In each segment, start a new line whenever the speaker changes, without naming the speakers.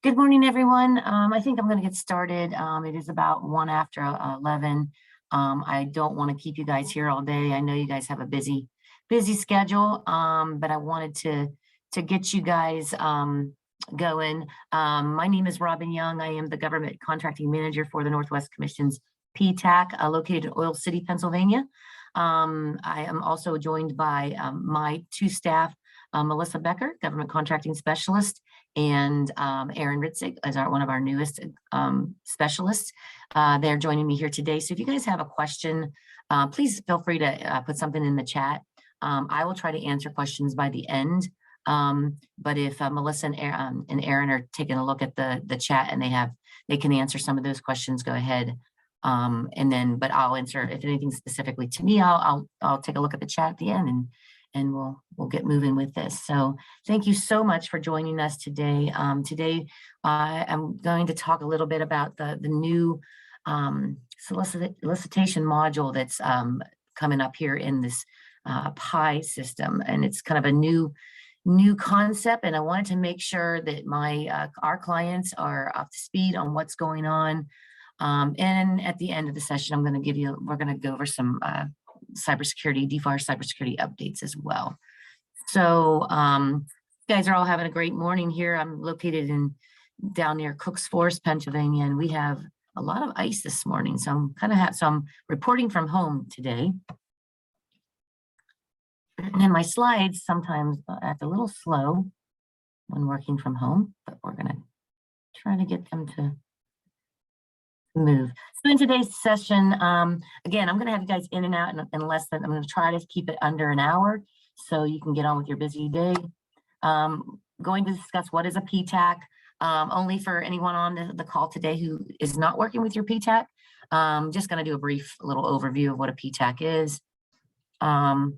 Good morning, everyone. I think I'm going to get started. It is about 1 after 11. I don't want to keep you guys here all day. I know you guys have a busy schedule, but I wanted to get you guys going. My name is Robyn Young. I am the Government Contracting Manager for the Northwest Commission's PTAC, located in Oil City, Pennsylvania. I am also joined by my two staff, Melissa Becker, Government Contracting Specialist, and Aaron Ritzig is one of our newest specialists. They're joining me here today. So if you guys have a question, please feel free to put something in the chat. I will try to answer questions by the end. But if Melissa and Aaron are taking a look at the chat and they can answer some of those questions, go ahead. But I'll answer if anything specifically to me. I'll take a look at the chat at the end and we'll get moving with this. So thank you so much for joining us today. Today, I'm going to talk a little bit about the new solicitation module that's coming up here in this PIEE system. And it's kind of a new concept. And I wanted to make sure that our clients are up to speed on what's going on. And at the end of the session, we're going to go over some cybersecurity, DFARS cybersecurity updates as well. So you guys are all having a great morning here. I'm located down near Cooks Forest, Pennsylvania, and we have a lot of ice this morning. So I'm reporting from home today. And my slides sometimes act a little slow when working from home, but we're going to try to get them to move. So in today's session, again, I'm going to have you guys in and out in less than, I'm going to try to keep it under an hour so you can get on with your busy day. Going to discuss what is a PTAC, only for anyone on the call today who is not working with your PTAC. Just going to do a brief little overview of what a PTAC is. And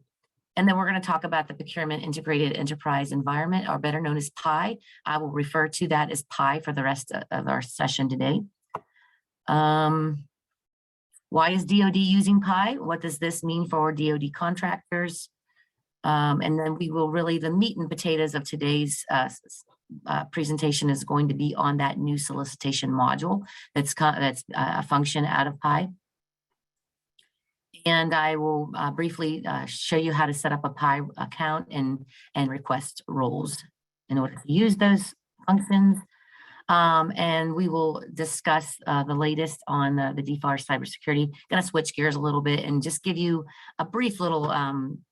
then we're going to talk about the Procurement Integrated Enterprise Environment, or better known as PIEE. I will refer to that as PIEE for the rest of our session today. Why is DoD using PIEE? What does this mean for DoD contractors? And then the meat and potatoes of today's presentation is going to be on that new solicitation module that's a function out of PIEE. And I will briefly show you how to set up a PIEE account and request roles in order to use those functions. And we will discuss the latest on the DFARS cybersecurity. Going to switch gears a little bit and just give you a brief little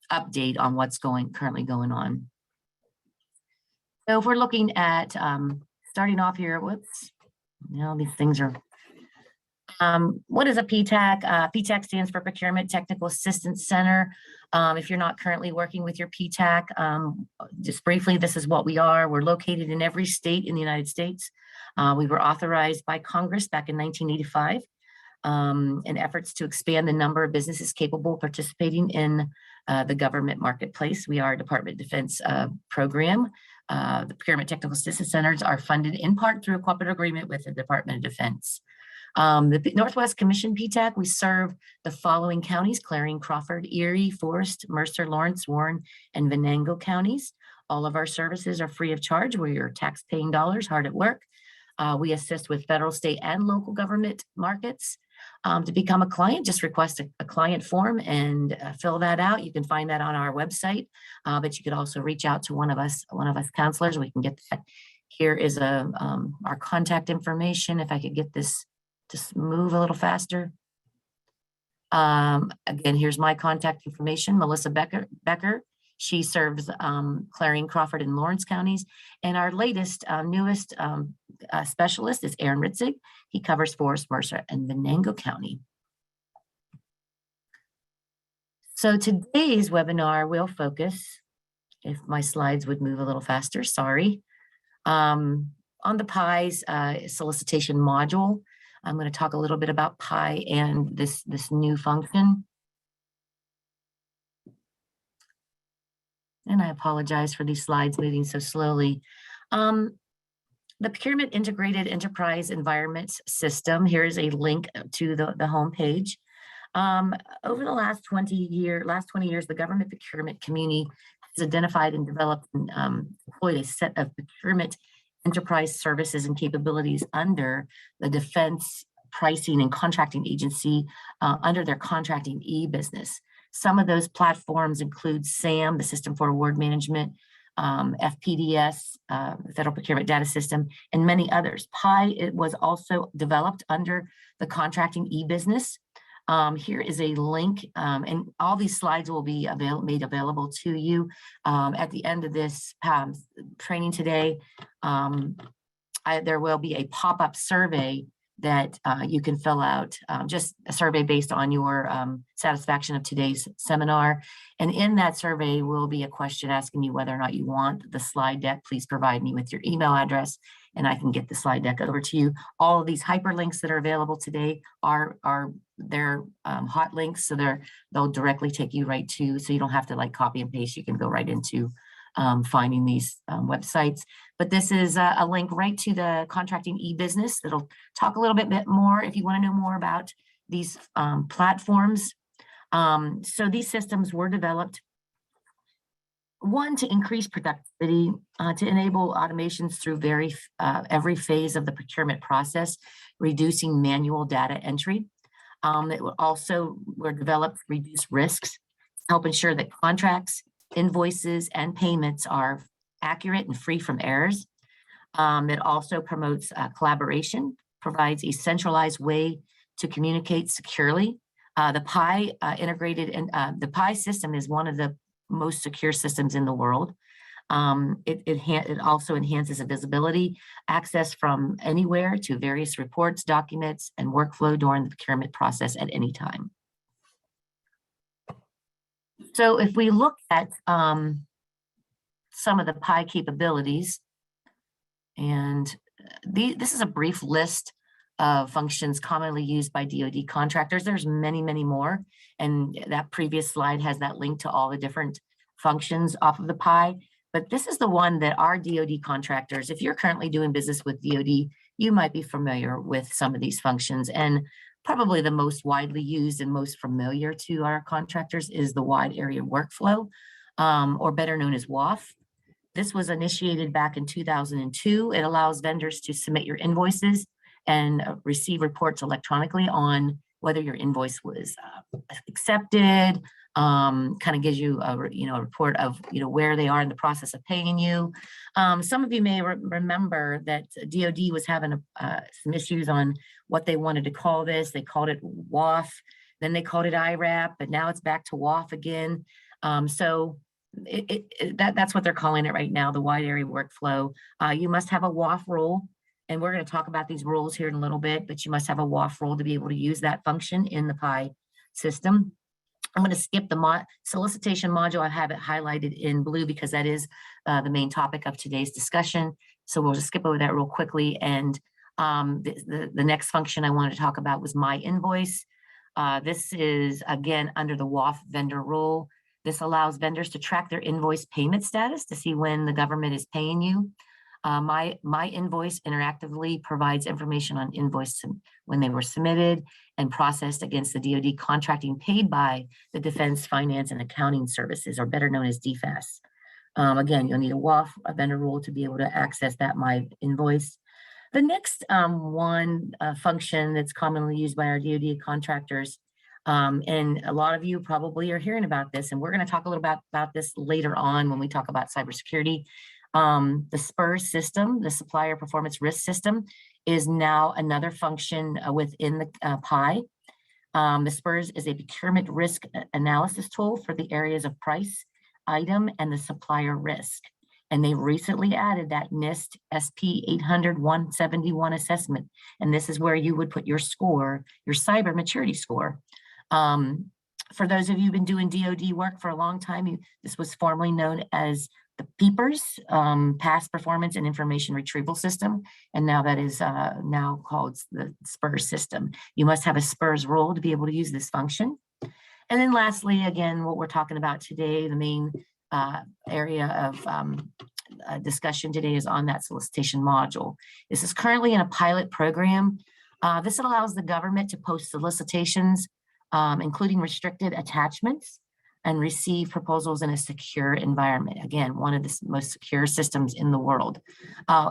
update on what's currently going on. So if we're looking at starting off here, these things are. What is a PTAC? PTAC stands for Procurement Technical Assistance Center. If you're not currently working with your PTAC, just briefly, this is what we are. We're located in every state in the United States. We were authorized by Congress back in 1985 in efforts to expand the number of businesses capable of participating in the government marketplace. We are a Department of Defense program. The Procurement Technical Assistance Centers are funded in part through a cooperative agreement with the Department of Defense. The Northwest Commission PTAC, we serve the following counties: Clarion, Crawford, Erie, Forest, Mercer, Lawrence, Warren, and Venango counties. All of our services are free of charge. We're your tax-paying dollars hard at work. We assist with federal, state, and local government markets. To become a client, just request a client form and fill that out. You can find that on our website, but you could also reach out to one of us counselors. We can get that. Here is our contact information. If I could get this just move a little faster. Again, here's my contact information, Melissa Becker. She serves Clarion, Crawford, and Lawrence counties. And our latest, newest specialist is Aaron Ritzig. He covers Forest, Mercer, and Venango County. So today's webinar will focus, if my slides would move a little faster, sorry, on the PIEE's solicitation module. I'm going to talk a little bit about PIEE and this new function. And I apologize for these slides moving so slowly. The Procurement Integrated Enterprise Environment System, here is a link to the home page. Over the last 20 years, the government procurement community has identified and developed and deployed a set of procurement enterprise services and capabilities under the Defense Pricing and Contracting Agency under their contracting e-business. Some of those platforms include SAM, the System for Award Management, FPDS, the Federal Procurement Data System, and many others. PIEE, it was also developed under the contracting e-business. Here is a link, and all these slides will be made available to you at the end of this training today. There will be a pop-up survey that you can fill out, just a survey based on your satisfaction of today's seminar. And in that survey will be a question asking you whether or not you want the slide deck. Please provide me with your email address and I can get the slide deck over to you. All of these hyperlinks that are available today are they're hot links, so they'll directly take you right to, so you don't have to like copy and paste. You can go right into finding these websites. But this is a link right to the contracting e-business that'll talk a little bit more if you want to know more about these platforms. So these systems were developed, one, to increase productivity, to enable automations through every phase of the procurement process, reducing manual data entry. It also were developed to reduce risks, help ensure that contracts, invoices, and payments are accurate and free from errors. It also promotes collaboration, provides a centralized way to communicate securely. The PIEE the PIEE system is one of the most secure systems in the world. It also enhances the visibility, access from anywhere to various reports, documents, and workflow during the procurement process at any time. So if we look at some of the PIEE capabilities, and this is a brief list of functions commonly used by DoD contractors. There's many, many more, and that previous slide has that link to all the different functions off of the PIEE. But this is the one that our DoD contractors, if you're currently doing business with DoD, you might be familiar with some of these functions. And probably the most widely used and most familiar to our contractors is the Wide Area Workflow, or better known as WAF. This was initiated back in 2002. It allows vendors to submit your invoices and receive reports electronically on whether your invoice was accepted. Kind of gives you a report of where they are in the process of paying you. Some of you may remember that DoD was having some issues on what they wanted to call this. They called it WAF, then they called it IRAP, but now it's back to WAF again. So that's what they're calling it right now, the Wide Area Workflow. You must have a WAF role, and we're going to talk about these roles here in a little bit, but you must have a WAF role to be able to use that function in the PIEE system. I'm going to skip the solicitation module. I have it highlighted in blue because that is the main topic of today's discussion. So we'll just skip over that real quickly. And the next function I wanted to talk about was My Invoice. This is, again, under the WAF vendor role. This allows vendors to track their invoice payment status to see when the government is paying you. My Invoice interactively provides information on invoice when they were submitted and processed against the DoD contracting paid by the Defense Finance and Accounting Services, or better known as DFARS. Again, you'll need a WAF, a vendor rule, to be able to access that My Invoice. The next function that's commonly used by our DoD contractors, and a lot of you probably are hearing about this, and we're going to talk a little about this later on when we talk about cybersecurity. The SPERS system, the Supplier Performance Risk System, is now another function within the PIEE. The SPERS is a procurement risk analysis tool for the areas of price, item, and the supplier risk. And they recently added that NIST SP 800-171 assessment. And this is where you would put your score, your cyber maturity score. For those of you who've been doing DoD work for a long time, this was formerly known as the PIEPERS, Past Performance and Information Retrieval System, and now that is now called the SPERS system. You must have a SPERS role to be able to use this function. And then lastly, again, what we're talking about today, the main area of discussion today is on that solicitation module. This is currently in a pilot program. This allows the government to post solicitations, including restricted attachments, and receive proposals in a secure environment. Again, one of the most secure systems in the world.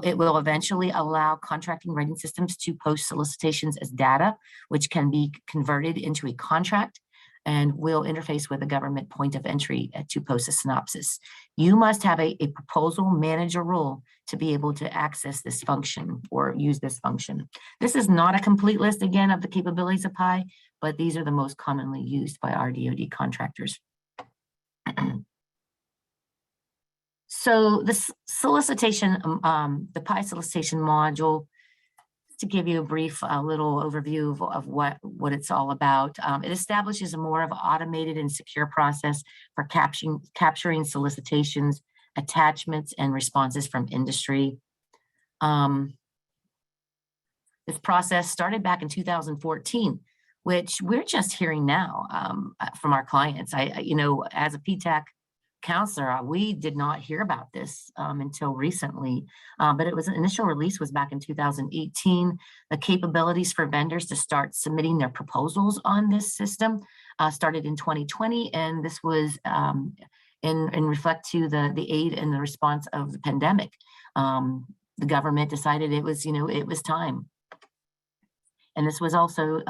It will eventually allow contracting writing systems to post solicitations as data, which can be converted into a contract and will interface with a government point of entry to post a synopsis. You must have a proposal manager role to be able to access this function or use this function. This is not a complete list, again, of the capabilities of PIEE, but these are the most commonly used by our DoD contractors. So the solicitation, the PIEE solicitation module, to give you a brief little overview of what it's all about. It establishes a more of automated and secure process for capturing solicitations, attachments, and responses from industry. This process started back in 2014, which we're just hearing now from our clients. You know, as a PTAC counselor, we did not hear about this until recently, but it was initial release was back in 2018. The capabilities for vendors to start submitting their proposals on this system started in 2020, and this was in reflect to the aid and the response of the pandemic. The government decided it was, it was time. And this was also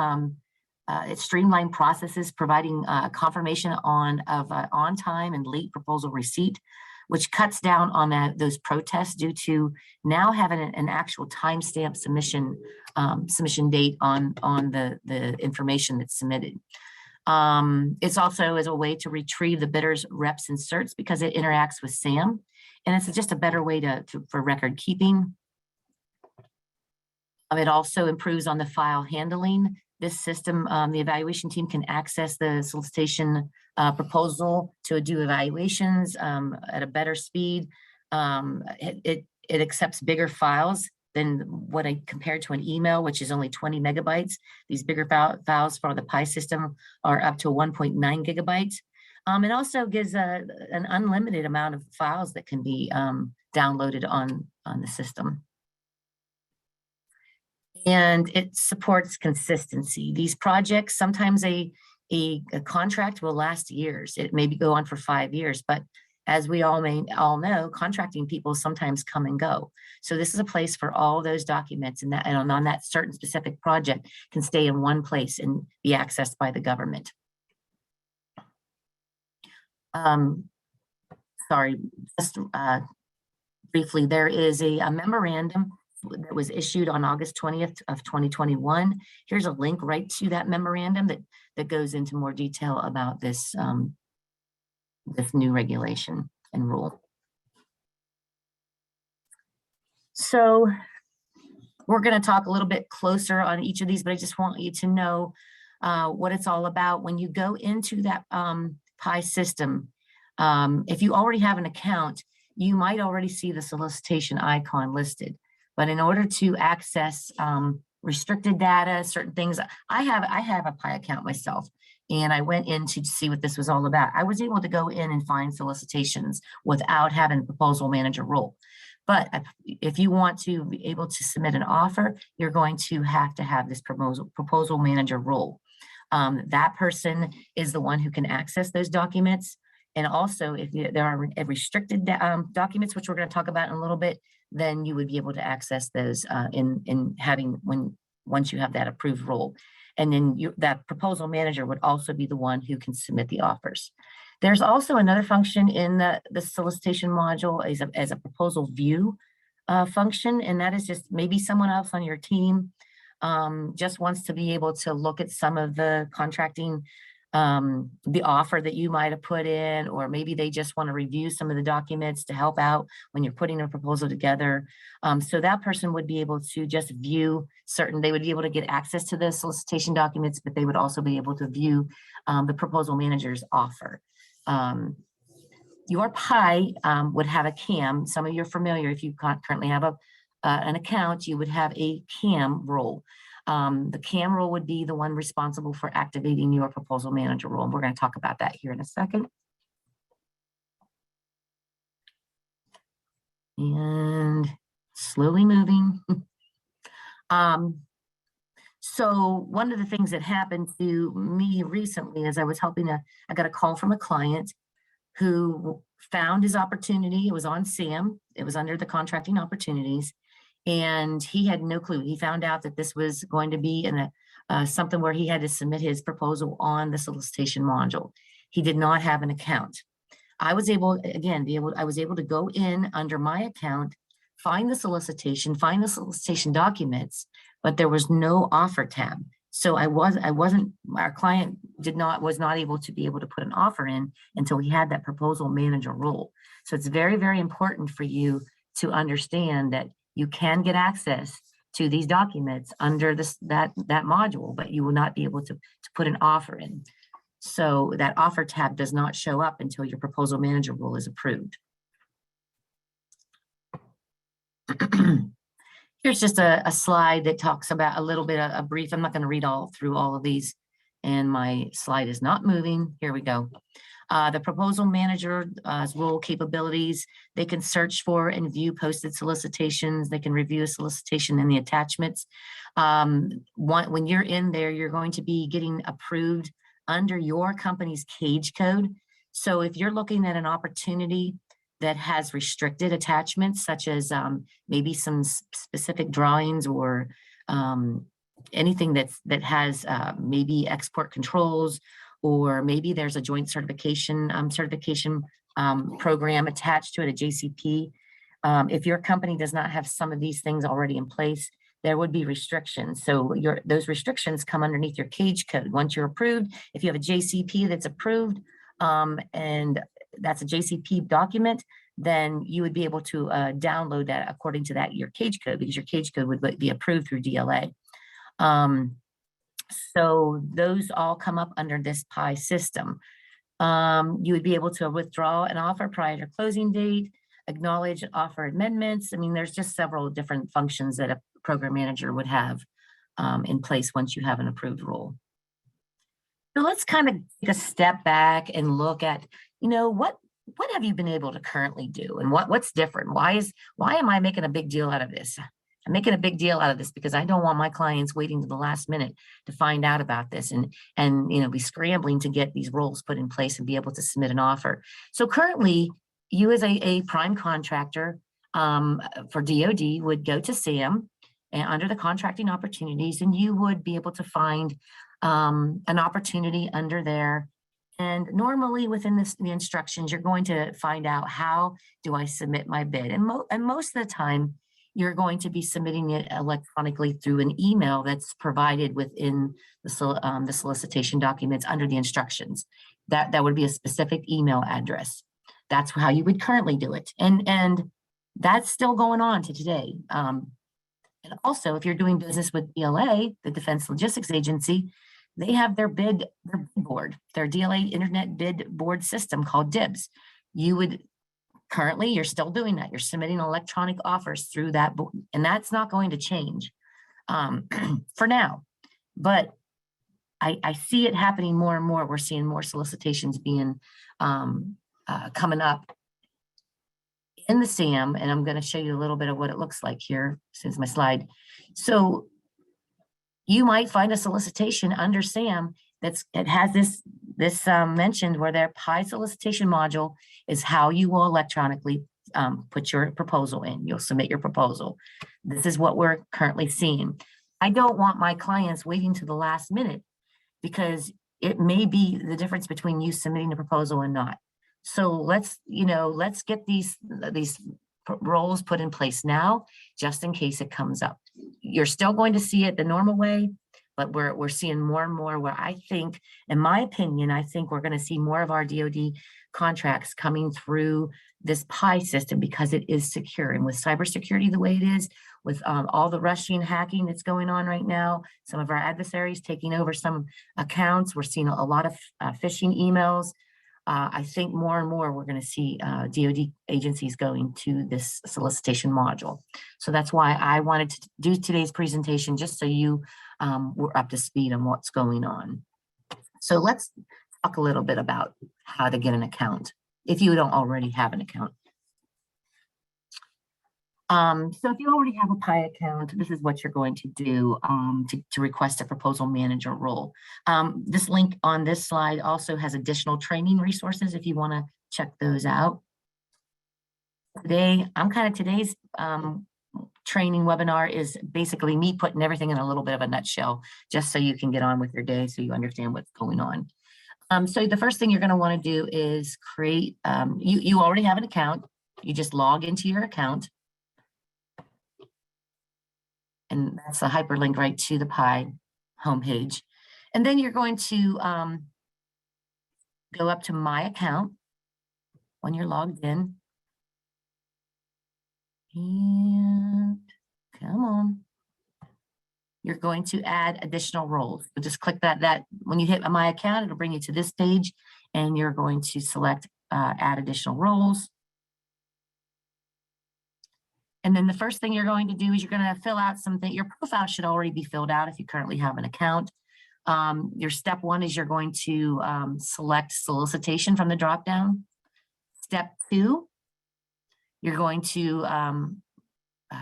it streamlined processes, providing confirmation on time and late proposal receipt, which cuts down on those protests due to now having an actual timestamp submission date on the information that's submitted. It's also as a way to retrieve the bidder's reps and certs because it interacts with SAM, and it's just a better way for record keeping. It also improves on the file handling. This system, the evaluation team can access the solicitation proposal to do evaluations at a better speed. It accepts bigger files than what I compared to an email, which is only 20 megabytes. These bigger files for the PIEE system are up to 1.9 gigabytes. It also gives an unlimited amount of files that can be downloaded on the system. And it supports consistency. These projects, sometimes a contract will last years. It may go on for 5 years, but as we all know, contracting people sometimes come and go. So this is a place for all those documents and on that certain specific project can stay in one place and be accessed by the government. Sorry, just briefly, there is a memorandum that was issued on August 20th of 2021. Here's a link right to that memorandum that goes into more detail about this, this new regulation and rule. So we're going to talk a little bit closer on each of these, but I just want you to know what it's all about. When you go into that PIEE system, if you already have an account, you might already see the solicitation icon listed. But in order to access restricted data, certain things, I have a PIEE account myself, and I went in to see what this was all about. I was able to go in and find solicitations without having a proposal manager role. But if you want to be able to submit an offer, you're going to have this proposal manager role. That person is the one who can access those documents. And also, if there are restricted documents, which we're going to talk about in a little bit, then you would be able to access those once you have that approved role. And then that proposal manager would also be the one who can submit the offers. There's also another function in the solicitation module as a proposal view function, and that is just maybe someone else on your team just wants to be able to look at some of the contracting, the offer that you might have put in, or maybe they just want to review some of the documents to help out when you're putting a proposal together. So that person would be able to just view they would be able to get access to the solicitation documents, but they would also be able to view the proposal manager's offer. Your PIEE would have a CAM. Some of you are familiar. If you currently have an account, you would have a CAM role. The CAM role would be the one responsible for activating your proposal manager role. And we're going to talk about that here in a second. And slowly moving. So one of the things that happened to me recently is I got a call from a client who found his opportunity. It was on SAM. It was under the contracting opportunities. And he had no clue. He found out that this was going to be in something where he had to submit his proposal on the solicitation module. He did not have an account. I was able to go in under my account, find the solicitation documents, but there was no offer tab. So our client was not able to put an offer in until he had that proposal manager role. So it's very, very important for you to understand that you can get access to these documents under that module, but you will not be able to put an offer in. So that offer tab does not show up until your proposal manager role is approved. Here's just a slide that talks about a little bit, a brief. I'm not going to read through all of these, and my slide is not moving. Here we go. The proposal manager's role capabilities, they can search for and view posted solicitations. They can review a solicitation and the attachments. When you're in there, you're going to be getting approved under your company's cage code. So if you're looking at an opportunity that has restricted attachments, such as maybe some specific drawings or anything that has maybe export controls, or maybe there's a joint certification program attached to it, a JCP. If your company does not have some of these things already in place, there would be restrictions. So those restrictions come underneath your cage code. Once you're approved, if you have a JCP that's approved, and that's a JCP document, then you would be able to download that according to your cage code, because your cage code would be approved through DLA. So those all come up under this PIEE system. You would be able to withdraw an offer prior to closing date, acknowledge offer amendments. I mean, there's just several different functions that a program manager would have in place once you have an approved role. So let's kind of take a step back and look at, what have you been able to currently do, and what's different? Why am I making a big deal out of this? I'm making a big deal out of this because I don't want my clients waiting to the last minute to find out about this and be scrambling to get these roles put in place and be able to submit an offer. So currently, you as a prime contractor for DoD would go to SAM and under the contracting opportunities, and you would be able to find an opportunity under there. And normally within the instructions, you're going to find out, how do I submit my bid? And most of the time, you're going to be submitting it electronically through an email that's provided within the solicitation documents under the instructions. That would be a specific email address. That's how you would currently do it. And that's still going on to today. And also, if you're doing business with DLA, the Defense Logistics Agency, they have their bid board, their DLA Internet Bid Board system called DIBS. Currently, you're still doing that. You're submitting electronic offers through that, and that's not going to change for now. But I see it happening more and more. We're seeing more solicitations being coming up in the SAM, and I'm going to show you a little bit of what it looks like here, since my slide. So you might find a solicitation under SAM it has this mentioned where their PIEE solicitation module is how you will electronically put your proposal in. You'll submit your proposal. This is what we're currently seeing. I don't want my clients waiting to the last minute, because it may be the difference between you submitting a proposal and not. So let's get these roles put in place now, just in case it comes up. You're still going to see it the normal way, but we're seeing more and more where I think, in my opinion, I think we're going to see more of our DoD contracts coming through this PIEE system, because it is secure. And with cybersecurity the way it is, with all the Russian hacking that's going on right now, some of our adversaries taking over some accounts, we're seeing a lot of phishing emails. I think more and more we're going to see DoD agencies going to this solicitation module. So that's why I wanted to do today's presentation, just so you were up to speed on what's going on. So let's talk a little bit about how to get an account if you don't already have an account. So if you already have a PIE account, this is what you're going to do to request a proposal manager role. This link on this slide also has additional training resources if you want to check those out. Today, today's training webinar is basically me putting everything in a little bit of a nutshell, just so you can get on with your day, so you understand what's going on. So the first thing you're going to want to do is create, you already have an account. You just log into your account. And that's a hyperlink right to the PIE homepage. And then you're going to go up to My Account when you're logged in. And come on. You're going to add additional roles. So just click that. When you hit My Account, it'll bring you to this page, and you're going to select Add Additional Roles. And then the first thing you're going to do is you're going to fill out something. Your profile should already be filled out if you currently have an account. Your step one is you're going to select solicitation from the dropdown. Step two, you're going to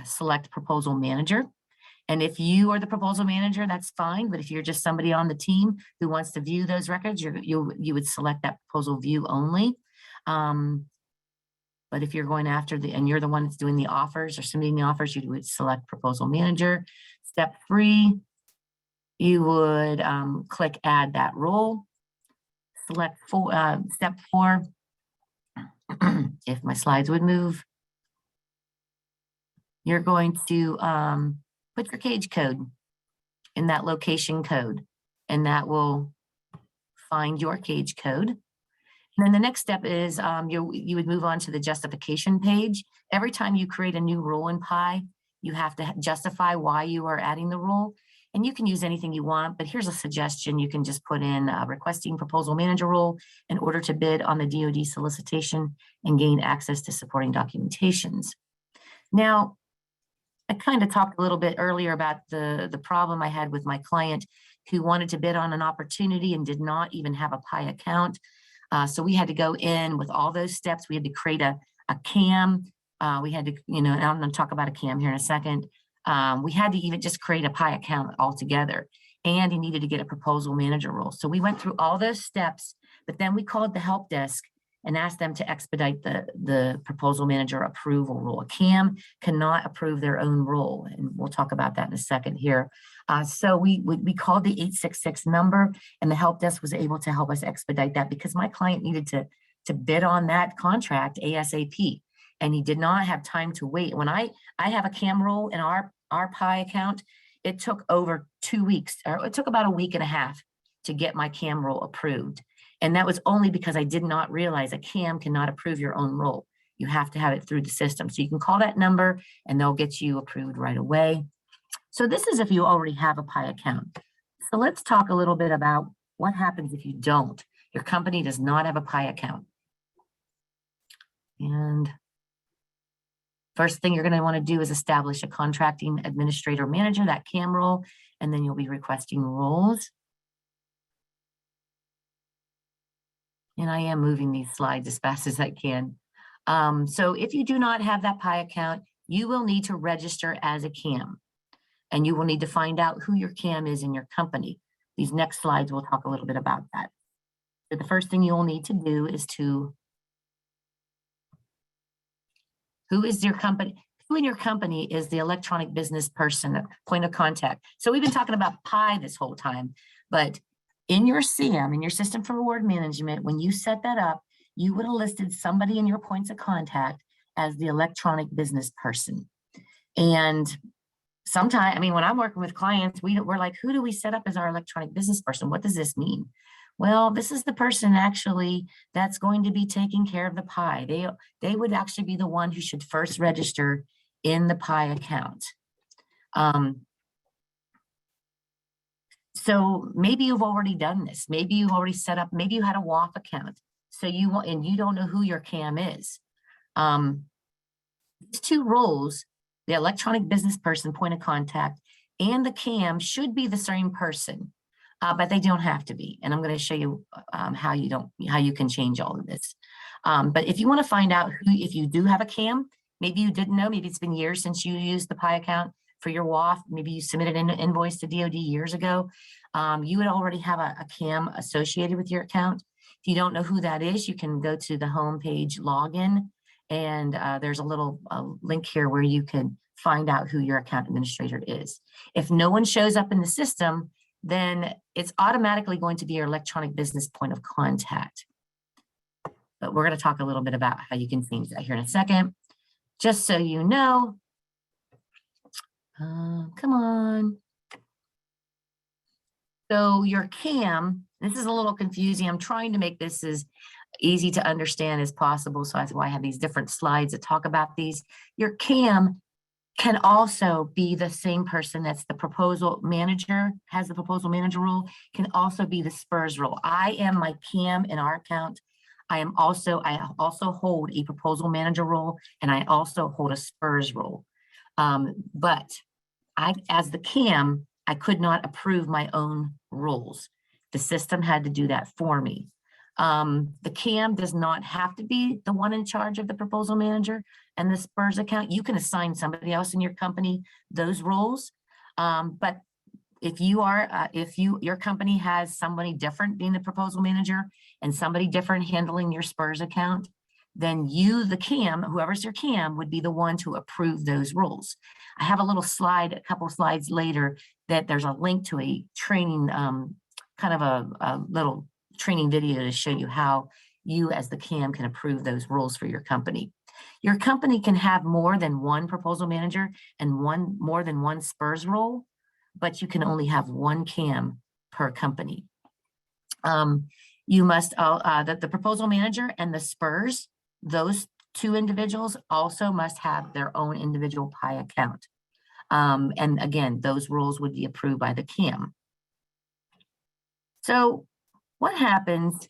select proposal manager. And if you are the proposal manager, that's fine. But if you're just somebody on the team who wants to view those records, you would select that proposal view only. But if you're going after and you're the one that's doing the offers or submitting the offers, you would select proposal manager. Step three, you would click add that role. Select step four, if my slides would move, you're going to put your cage code in that location code, and that will find your cage code. And then the next step is you would move on to the justification page. Every time you create a new role in PIE, you have to justify why you are adding the role. And you can use anything you want, but here's a suggestion. You can just put in requesting proposal manager role in order to bid on the DoD solicitation and gain access to supporting documentations. Now, I kind of talked a little bit earlier about the problem I had with my client who wanted to bid on an opportunity and did not even have a PIE account. So we had to go in with all those steps. We had to create a CAM. We had to, and I'm going to talk about a CAM here in a second. We had to even just create a PIE account altogether. And he needed to get a proposal manager role. So we went through all those steps, but then we called the help desk and asked them to expedite the proposal manager approval role. A CAM cannot approve their own role, and we'll talk about that in a second here. So we called the 866 number, and the help desk was able to help us expedite that because my client needed to bid on that contract ASAP, and he did not have time to wait. When I have a CAM role in our PIE account, it took over 2 weeks, or it took about a week and a half to get my CAM role approved. And that was only because I did not realize a CAM cannot approve your own role. You have to have it through the system. So you can call that number and they'll get you approved right away. So this is if you already have a PIE account. So let's talk a little bit about what happens if you don't. Your company does not have a PIE account. And first thing you're going to want to do is establish a contracting administrator manager, that CAM role, and then you'll be requesting roles. And I am moving these slides as fast as I can. So if you do not have that PIE account, you will need to register as a CAM. And you will need to find out who your CAM is in your company. These next slides will talk a little bit about that. So the first thing you'll need to do is who is your company? Who in your company is the electronic business person, point of contact? So we've been talking about PIE this whole time, but in your SIEM, in your system for reward management, when you set that up, you would have listed somebody in your points of contact as the electronic business person. And sometimes, I mean, when I'm working with clients, we're like, who do we set up as our electronic business person? What does this mean? Well, this is the person actually that's going to be taking care of the PIE. They would actually be the one who should first register in the PIE account. So maybe you've already done this. Maybe you've already set up, maybe you had a WAF account. So you don't know who your CAM is. These two roles, the electronic business person, point of contact, and the CAM should be the same person, but they don't have to be. And I'm going to show you how you can change all of this. But if you want to find out if you do have a CAM, Maybe you didn't know, maybe it's been years since you used the PIE account for your WAF. Maybe you submitted an invoice to DoD years ago. You would already have a CAM associated with your account. If you don't know who that is, you can go to the home page login, and there's a little link here where you can find out who your account administrator is. If no one shows up in the system, then it's automatically going to be your electronic business point of contact. But we're going to talk a little bit about how you can change that here in a second. Just so you know, come on. So your CAM, this is a little confusing. I'm trying to make this as easy to understand as possible. So that's why I have these different slides that talk about these. Your CAM can also be the same person that's the proposal manager, has the proposal manager role, can also be the SPERS role. I am my CAM in our account. I also hold a proposal manager role, and I also hold a SPERS role. But as the CAM, I could not approve my own roles. The system had to do that for me. The CAM does not have to be the one in charge of the proposal manager and the SPERS account. You can assign somebody else in your company those roles. But if you are, your company has somebody different being the proposal manager and somebody different handling your SPERS account, then you, the CAM, whoever's your CAM, would be the one to approve those roles. I have a little slide, a couple of slides later, that there's a link to a training, kind of a little training video to show you how you as the CAM can approve those roles for your company. Your company can have more than one proposal manager and more than one SPERS role, but you can only have one CAM per company. You must, the proposal manager and the SPERS, those two individuals also must have their own individual PIE account. And again, those roles would be approved by the CAM. So what happens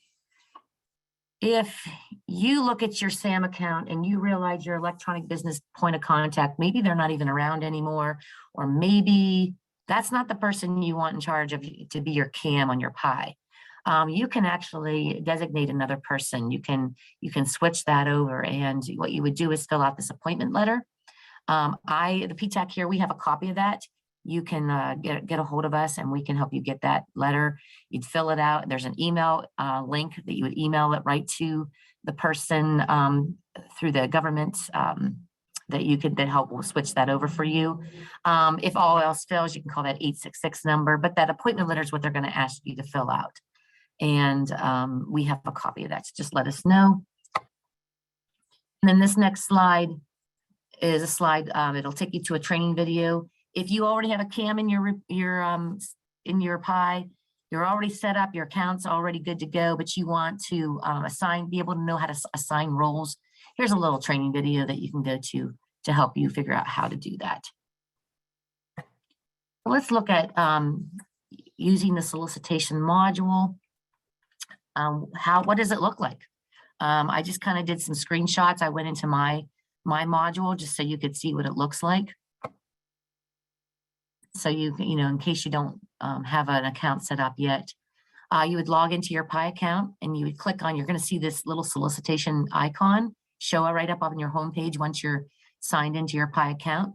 if you look at your SAM account and you realize your electronic business point of contact, maybe they're not even around anymore, or maybe that's not the person you want in charge of to be your CAM on your PIE. You can actually designate another person. You can switch that over, and what you would do is fill out this appointment letter. The PTAC here, we have a copy of that. You can get a hold of us and we can help you get that letter. You'd fill it out. There's an email link that you would email it right to the person through the government that help will switch that over for you. If all else fails, you can call that 866 number, but that appointment letter is what they're going to ask you to fill out. And we have a copy of that, so just let us know. And then this next slide is a slide, it'll take you to a training video. If you already have a CAM in your PIE, you're already set up, your account's already good to go, but you want to be able to know how to assign roles. Here's a little training video that you can go to help you figure out how to do that. So let's look at using the solicitation module. What does it look like? I just kind of did some screenshots. I went into my module just so you could see what it looks like. So you know, in case you don't have an account set up yet, you would log into your PIE account and you would click on, you're going to see this little solicitation icon show up right up on your home page once you're signed into your PIE account.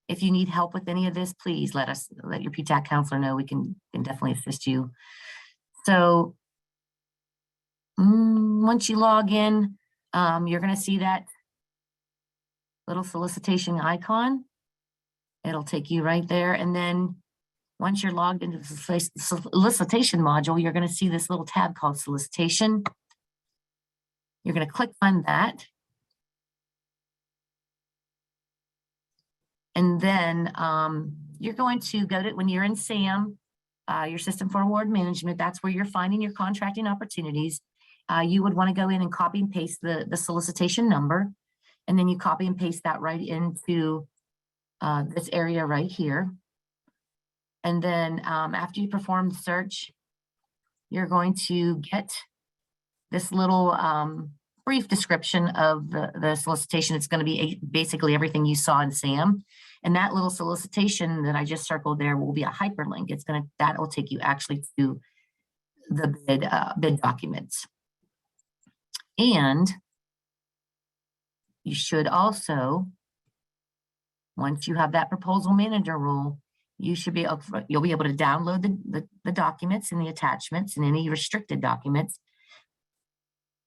If you need help with any of this, please let your PTAC counselor know. We can definitely assist you. So once you log in, you're going to see that little solicitation icon. It'll take you right there. And then once you're logged into the solicitation module, you're going to see this little tab called solicitation. You're going to click on that. And then you're going to go to, when you're in SAM, your system for award management, that's where you're finding your contracting opportunities. You would want to go in and copy and paste the solicitation number. And then you copy and paste that right into this area right here. And then after you perform the search, you're going to get this little brief description of the solicitation. It's going to be basically everything you saw in SAM. And that little solicitation that I just circled there will be a hyperlink. That will take you actually to the bid documents. And you should also, once you have that proposal manager role, you should be you'll be able to download the documents and the attachments and any restricted documents.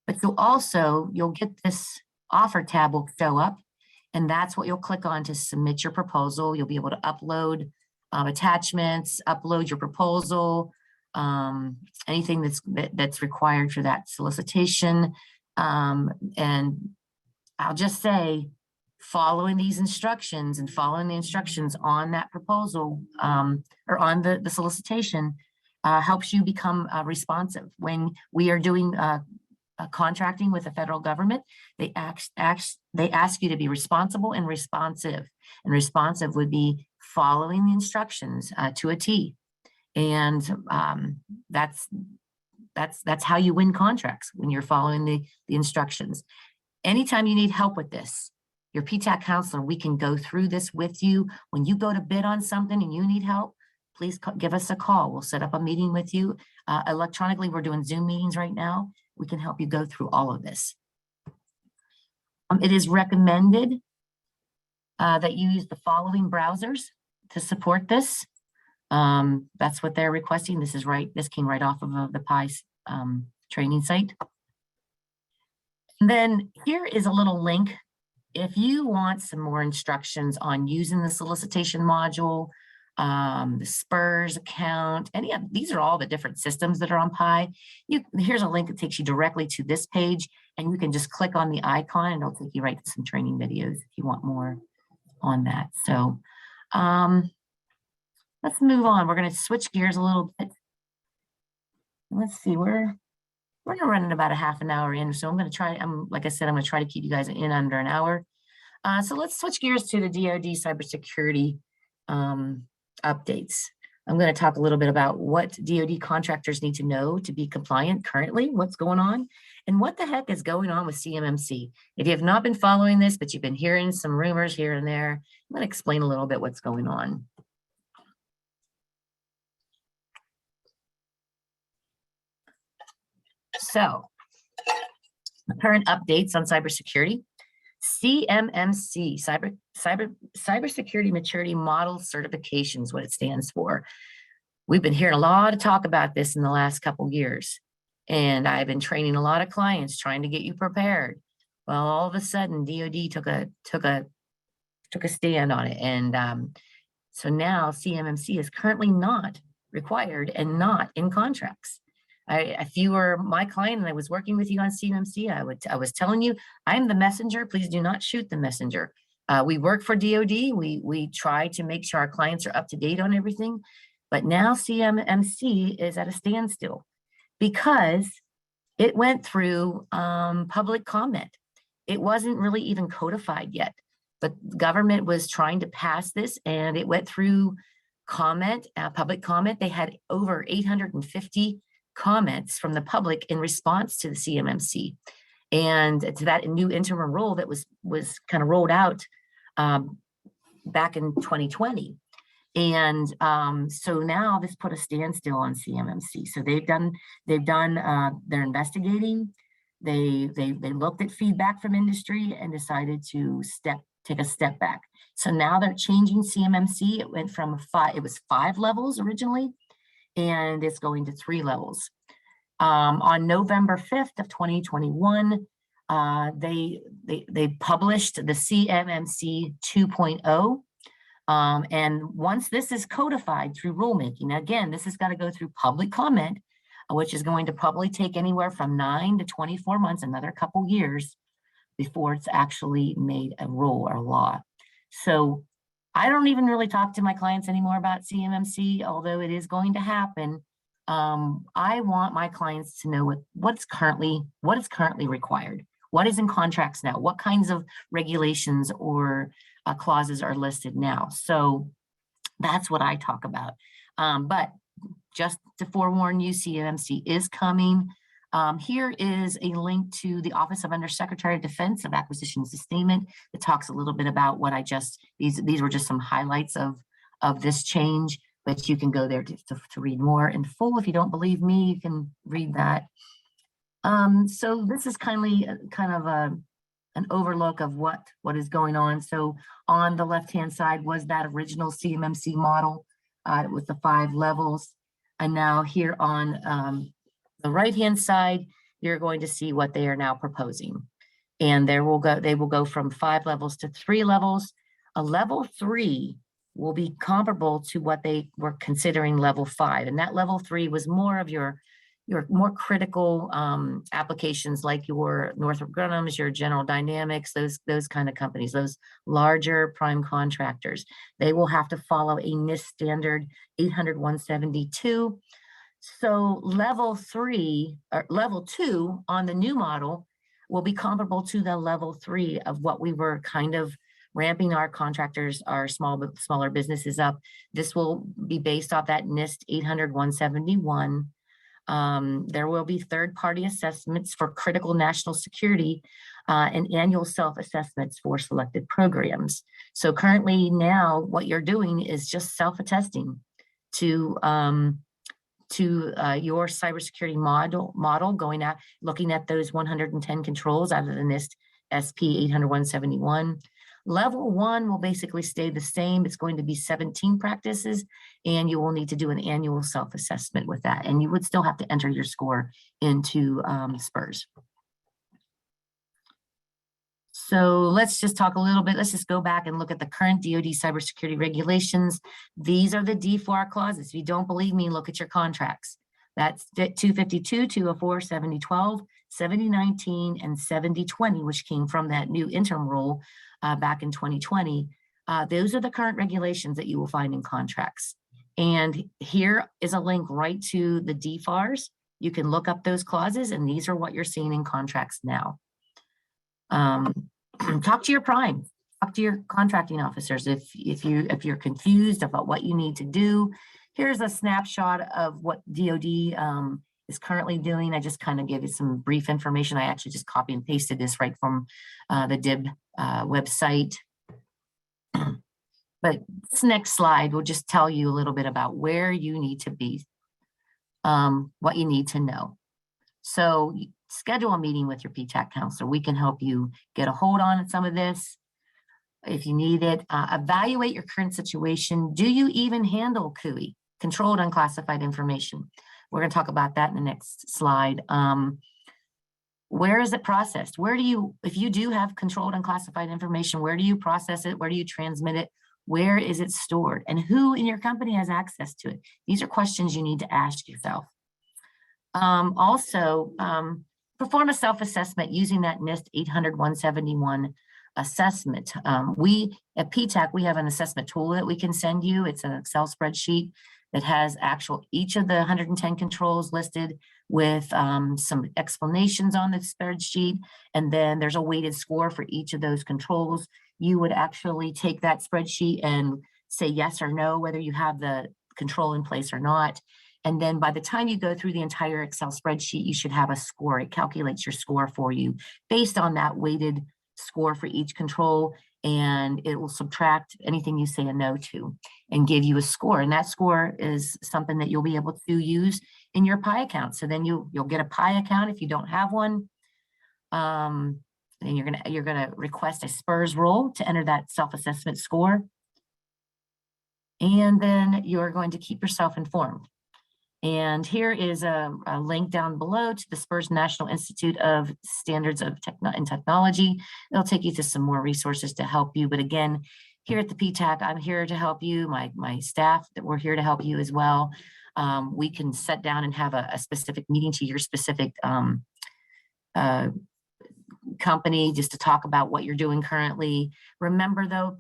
But you'll get this offer tab will show up, and that's what you'll click on to submit your proposal. You'll be able to upload attachments, upload your proposal, anything that's required for that solicitation. And I'll just say, following these instructions and following the instructions on that proposal or on the solicitation helps you become responsive. When we are doing contracting with the federal government, they ask you to be responsible and responsive. And responsive would be following the instructions to a T. And that's how you win contracts, when you're following the instructions. Anytime you need help with this, your PTAC counselor, we can go through this with you. When you go to bid on something and you need help, please give us a call. We'll set up a meeting with you. Electronically, we're doing Zoom meetings right now. We can help you go through all of this. It is recommended that you use the following browsers to support this. That's what they're requesting. This came right off of the PIEE training site. And then here is a little link. If you want some more instructions on using the solicitation module, the SPURS account, these are all the different systems that are on PIEE. Here's a link that takes you directly to this page, and you can just click on the icon and it'll take you right to some training videos if you want more on that. So let's move on. We're going to switch gears a little bit. Let's see, we're running about a half an hour in, so I'm going to try. Like I said, I'm going to try to keep you guys in under an hour. So let's switch gears to the DoD cybersecurity updates. I'm going to talk a little bit about what DoD contractors need to know to be compliant currently, what's going on, and what the heck is going on with CMMC. If you have not been following this, but you've been hearing some rumors here and there, I'm going to explain a little bit what's going on. So, current updates on cybersecurity. CMMC, Cybersecurity Maturity Model Certification is what it stands for. We've been hearing a lot of talk about this in the last couple years, and I've been training a lot of clients trying to get you prepared. Well, all of a sudden, DoD took a stand on it, and so now CMMC is currently not required and not in contracts. If you were my client and I was working with you on CMMC, I was telling you, I'm the messenger. Please do not shoot the messenger. We work for DoD. We try to make sure our clients are up to date on everything. But now CMMC is at a standstill because it went through public comment. It wasn't really even codified yet, but the government was trying to pass this, and it went through comment, public comment. They had over 850 comments from the public in response to the CMMC and to that new interim rule that was kind of rolled out back in 2020. And so now this put a standstill on CMMC. So they're investigating. They looked at feedback from industry and decided to take a step back. So now they're changing CMMC. It went from it was 5 levels originally, and it's going to 3 levels. On November 5th of 2021, they published the CMMC 2.0. And once this is codified through rulemaking, again, this has got to go through public comment, which is going to probably take anywhere from 9 to 24 months, another couple years, before it's actually made a rule or law. So I don't even really talk to my clients anymore about CMMC, although it is going to happen. I want my clients to know what is currently required, what is in contracts now, what kinds of regulations or clauses are listed now. So that's what I talk about. But just to forewarn you, CMMC is coming. Here is a link to the Office of Undersecretary of Defense of Acquisition and Sustainment that talks a little bit about what these were just some highlights of this change, but you can go there to read more in full. If you don't believe me, you can read that. So this is kind of an overlook of what is going on. So on the left-hand side was that original CMMC model with the 5 levels. And now here on the right-hand side, you're going to see what they are now proposing. And they will go from 5 levels to 3 levels. A level 3 will be comparable to what they were considering level 5. And that level 3 was more of your more critical applications like your Northrop Grumman's, your General Dynamics, those kind of companies, those larger prime contractors. They will have to follow a NIST standard 800-172. So level 3 or level 2 on the new model will be comparable to the level 3 of what we were kind of ramping our contractors, our smaller businesses up. This will be based off that NIST 800-171. There will be third-party assessments for critical national security and annual self-assessments for selected programs. So currently now what you're doing is just self-attesting to your cybersecurity model, going out, looking at those 110 controls out of the NIST SP 800-171. Level 1 will basically stay the same. It's going to be 17 practices, and you will need to do an annual self-assessment with that. And you would still have to enter your score into SPURS. So let's just talk a little bit. Let's just go back and look at the current DoD cybersecurity regulations. These are the DFARS clauses. If you don't believe me, look at your contracts. That's 252, 204, 7012, 7019, and 7020, which came from that new interim rule back in 2020. Those are the current regulations that you will find in contracts. And here is a link right to the DFARS. You can look up those clauses, and these are what you're seeing in contracts now. Talk to your prime, talk to your contracting officers if you're confused about what you need to do. Here's a snapshot of what DoD is currently doing. I just kind of gave you some brief information. I actually just copy and pasted this right from the DIB website. But this next slide will just tell you a little bit about where you need to be, what you need to know. So schedule a meeting with your PTAC counselor. We can help you get a hold on some of this if you need it. Evaluate your current situation. Do you even handle CUI, controlled unclassified information? We're going to talk about that in the next slide. Where is it processed? Where do you, if you do have controlled unclassified information, where do you process it? Where do you transmit it? Where is it stored? And who in your company has access to it? These are questions you need to ask yourself. Also, perform a self-assessment using that NIST 800-171 assessment. We at PTAC, we have an assessment tool that we can send you. It's an Excel spreadsheet that has each of the 110 controls listed with some explanations on the spreadsheet. And then there's a weighted score for each of those controls. You would actually take that spreadsheet and say yes or no, whether you have the control in place or not. And then by the time you go through the entire Excel spreadsheet, you should have a score. It calculates your score for you based on that weighted score for each control, and it will subtract anything you say a no to and give you a score. And that score is something that you'll be able to use in your PIEE account. So then you'll get a PIEE account if you don't have one. And you're gonna request a SPURS role to enter that self-assessment score. And then you're going to keep yourself informed. And here is a link down below to the SPURS National Institute of Standards of Technology. It'll take you to some more resources to help you. But again, here at the PTAC, I'm here to help you. My staff, that we're here to help you as well. We can sit down and have a specific meeting to your specific company just to talk about what you're doing currently. Remember though,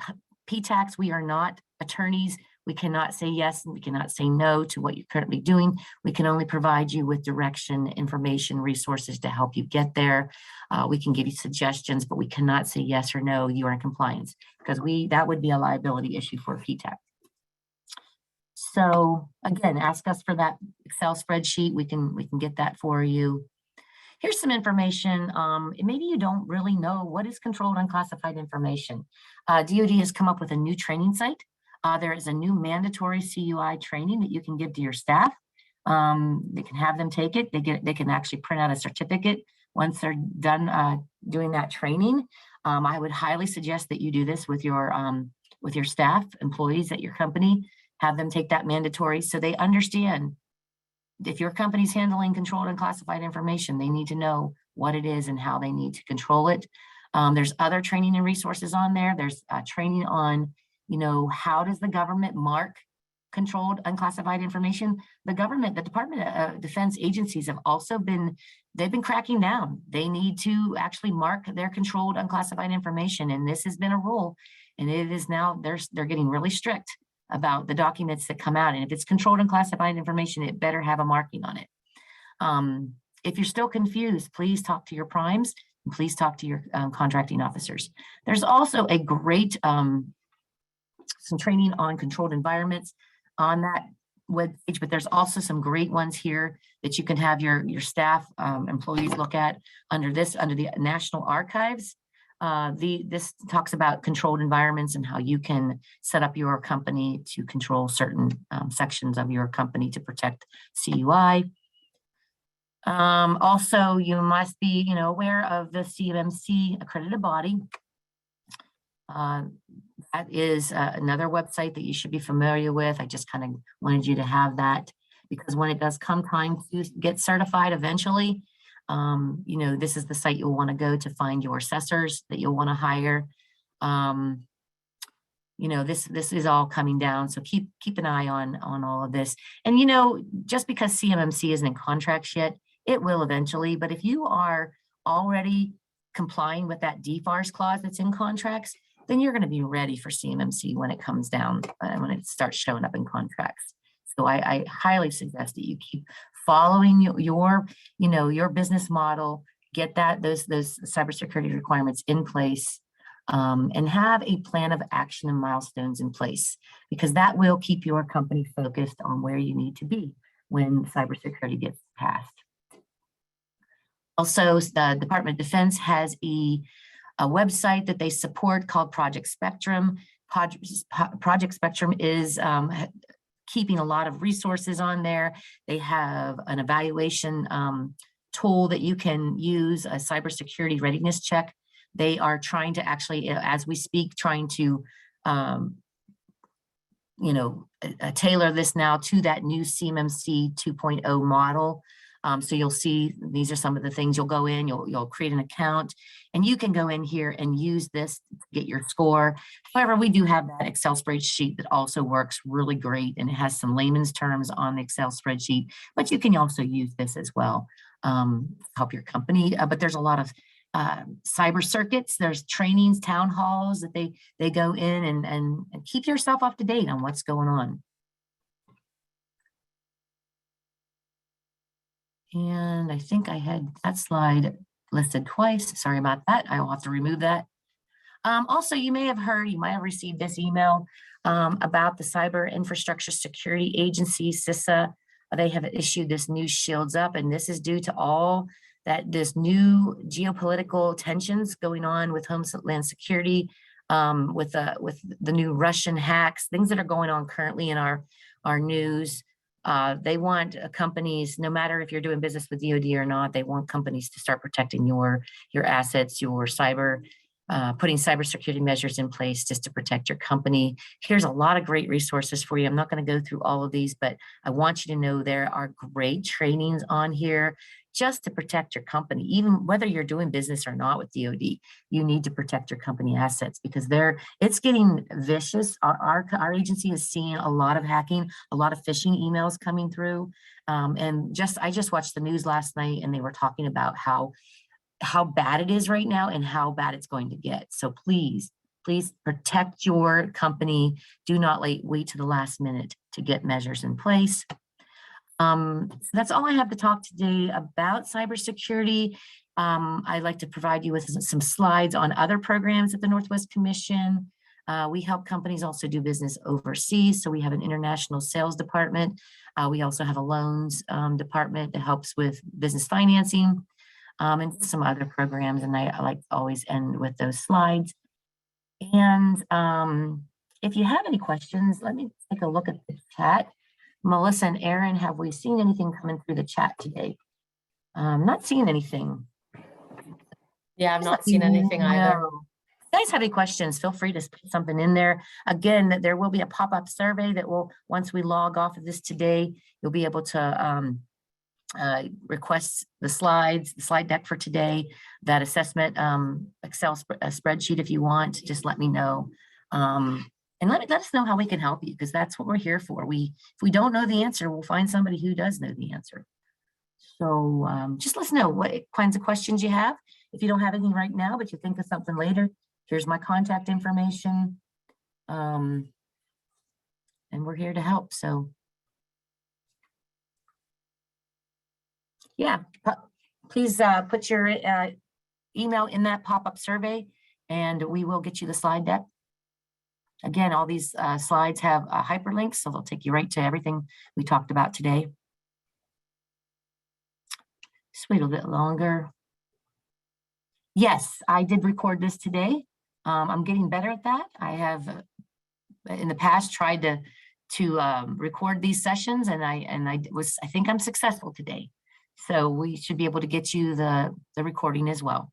PTACs, we are not attorneys. We cannot say yes and we cannot say no to what you're currently doing. We can only provide you with direction, information, resources to help you get there. We can give you suggestions, but we cannot say yes or no, you are in compliance, because that would be a liability issue for PTAC. So again, ask us for that Excel spreadsheet. We can get that for you. Here's some information. Maybe you don't really know what is controlled unclassified information. DoD has come up with a new training site. There is a new mandatory CUI training that you can give to your staff. They can have them take it. They can actually print out a certificate once they're done doing that training, I would highly suggest that you do this with your staff, employees at your company. Have them take that mandatory so they understand if your company's handling controlled and classified information, they need to know what it is and how they need to control it. There's other training and resources on there. There's training on, how does the government mark controlled unclassified information? The government, the Department of Defense agencies have also they've been cracking down. They need to actually mark their controlled unclassified information. And this has been a rule, and it is now, they're getting really strict about the documents that come out. And if it's controlled and classified information, it better have a marking on it. If you're still confused, please talk to your primes and please talk to your contracting officers. There's also a great, some training on controlled environments on that webpage, but there's also some great ones here that you can have your staff, employees look at under the National Archives. This talks about controlled environments and how you can set up your company to control certain sections of your company to protect CUI. Also, you must be, aware of the CMMC accredited body. That is another website that you should be familiar with. I just kind of wanted you to have that because when it does come time to get certified eventually, this is the site you'll want to go to find your assessors that you'll want to hire. This is all coming down, so keep an eye on all of this. And just because CMMC isn't in contracts yet, it will eventually. But if you are already complying with that DFARS clause that's in contracts, then you're going to be ready for CMMC when it comes down, when it starts showing up in contracts. So I highly suggest that you keep following your business model, get those cybersecurity requirements in place, and have a plan of action and milestones in place, because that will keep your company focused on where you need to be when cybersecurity gets passed. Also, the Department of Defense has a website that they support called Project Spectrum. Project Spectrum is keeping a lot of resources on there. They have an evaluation tool that you can use, a cybersecurity readiness check. They are trying to actually, as we speak, trying to, tailor this now to that new CMMC 2.0 model. So you'll see, these are some of the things you'll go in, you'll create an account, and you can go in here and use this to get your score. However, we do have that Excel spreadsheet that also works really great, and it has some layman's terms on the Excel spreadsheet, but you can also use this as well to help your company. But there's a lot of cyber circuits, there's trainings, town halls that they go in and keep yourself up to date on what's going on. And I think I had that slide listed twice. Sorry about that. I will have to remove that. Also, you might have received this email about the Cyber Infrastructure Security Agency, CISA. They have issued this new Shields Up, and this is due to all this new geopolitical tensions going on with Homeland Security, with the new Russian hacks, things that are going on currently in our news. They want companies, no matter if you're doing business with DoD or not, they want companies to start protecting your assets, your putting cybersecurity measures in place just to protect your company. Here's a lot of great resources for you. I'm not going to go through all of these, but I want you to know there are great trainings on here just to protect your company. Even whether you're doing business or not with DoD, you need to protect your company assets because it's getting vicious. Our agency is seeing a lot of hacking, a lot of phishing emails coming through. I just watched the news last night, and they were talking about how bad it is right now and how bad it's going to get. So please protect your company. Do not wait to the last minute to get measures in place. So that's all I have to talk today about cybersecurity. I'd like to provide you with some slides on other programs at the Northwest Commission. We help companies also do business overseas. So we have an international sales department. We also have a loans department that helps with business financing. And some other programs, and I like to always end with those slides. And if you have any questions, let me take a look at the chat. Melissa and Aaron, have we seen anything coming through the chat today? Not seeing anything.
Yeah, I've
Just
not
let me
seen anything either.
know. If you guys have any questions, feel free to put something in there. Again, that there will be a pop-up survey that will, once we log off of this today, you'll be able to request the slide deck for today, that assessment Excel spreadsheet if you want. Just let me know. And let us know how we can help you, because that's what we're here for. If we don't know the answer, we'll find somebody who does know the answer. So just let us know what kinds of questions you have. If you don't have anything right now, but you think of something later, here's my contact information. And we're here to help. So yeah, please put your email in that pop-up survey and we will get you the slide deck. Again, all these slides have hyperlinks, so they'll take you right to everything we talked about today. Just wait a bit longer. Yes, I did record this today. I'm getting better at that. I have in the past tried to record these sessions, and I think I'm successful today. So we should be able to get you the recording as well.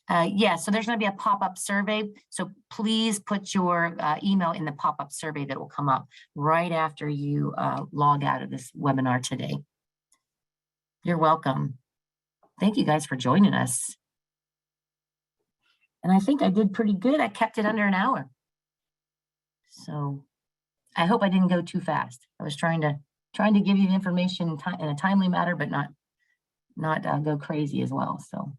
Yeah, so there's going to be a pop-up survey. So please put your email in the pop-up survey that will come up right after you log out of this webinar today. You're welcome. Thank you guys for joining us. And I think I did pretty good. I kept it under an hour. So I hope I didn't go too fast. I was trying to give you the information in a timely manner, but not go crazy as well. So